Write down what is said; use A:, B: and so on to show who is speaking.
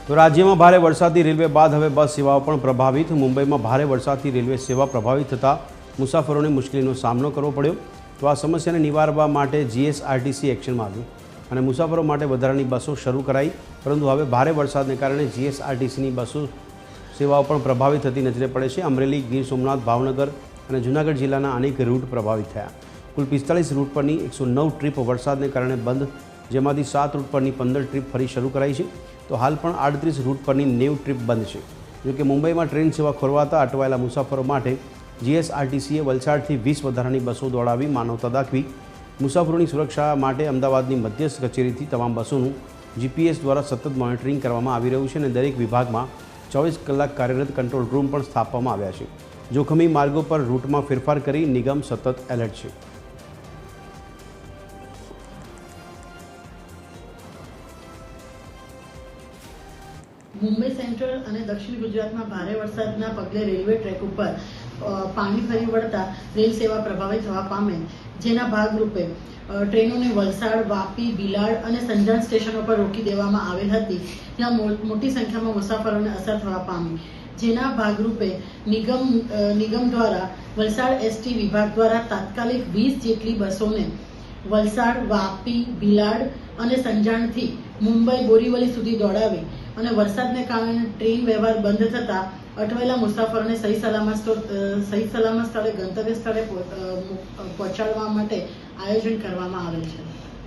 A: તો રાજ્યમાં ભારે વરસાદથી રેલવે બાદ હવે બસ સેવાઓ પણ પ્રભાવિત। મુંબઈમાં ભારે વરસાદથી રેલવે સેવા પ્રભાવિત થતાં મુસાફરોને મુશ્કેલીનો સામનો કરવો પડ્યો। તો આ સમસ્યાને નિવારવા માટે જીએસઆરટીસી એક્શનમાં આવ્યું અને મુસાફરો માટે વધારાની બસો શરૂ કરાઈ। પરંતુ હવે ભારે વરસાદને કારણે જીએસઆરટીસીની બસો સેવાઓ પણ પ્રભાવિત થતી નજરે પડે છે। અમરેલી, ગીર સોમનાથ, ભાવનગર અને જૂનાગઢ જિલ્લાના અનેક રૂટ પ્રભાવિત થયા। કુલ 45 રૂટ પરની 109 ટ્રીપ વરસાદને કારણે બંધ, જેમાંથી 7 રૂટ પરની 15 ટ્રીપ ફરી શરૂ કરાઈ છે। તો હાલ પણ 38 રૂટ પરની 90 ટ્રીપ બંધ છે। જોકે મુંબઈમાં ટ્રેન સેવા ખોરવાતા અટવાયેલા મુસાફરો માટે જીએસઆરટીસીએ વલસાડથી 20 વધારાની બસો દોડાવી માનવતા દાખવી। મુસાફરોની સુરક્ષા માટે અમદાવાદની મધ્યસ્થ કચેરીથી તમામ બસોનું જીપીએસ દ્વારા સતત મોનિટરિંગ કરવામાં આવી રહ્યું છે અને દરેક વિભાગમાં 24 કલાક કાર્યરત કંટ્રોલ રૂમ પણ સ્થાપવામાં આવ્યા છે। જોખમી માર્ગો પર રૂટમાં ફેરફાર કરી નિગમ સતત એલર્ટ છે।
B: मुंबई सेंट्रल और दक्षिण गुजरात में भारे वरसादना पगले रेलवे ट्रेक पर पानी फरी वळता रेल सेवा प्रभावित थवा पामे, जेना भागरूपे ट्रेनों ने वलसाड, वापी, बिलाड और संजाण स्टेशनों पर रोकी देवामां आवेल हती। त्यां मोटी संख्या में मुसाफरों ने असर थवा पामी, जेना भागरूपे निगम द्वारा वलसाड एसटी विभाग द्वारा तात्कालिक 20 जेटली बसों ने वलसाड, वापी, बिलाड और संजाण थी मुंबई बोरीवली सुधी दौड़ावी અને વરસાદને કારણે ટ્રેન વ્યવહાર બંધ થતા અટવાયેલા મુસાફરોને સહી સલામત સ્થળે ગંતવ્ય સ્થળે પહોંચાડવા માટે આયોજન કરવામાં આવેલ છે।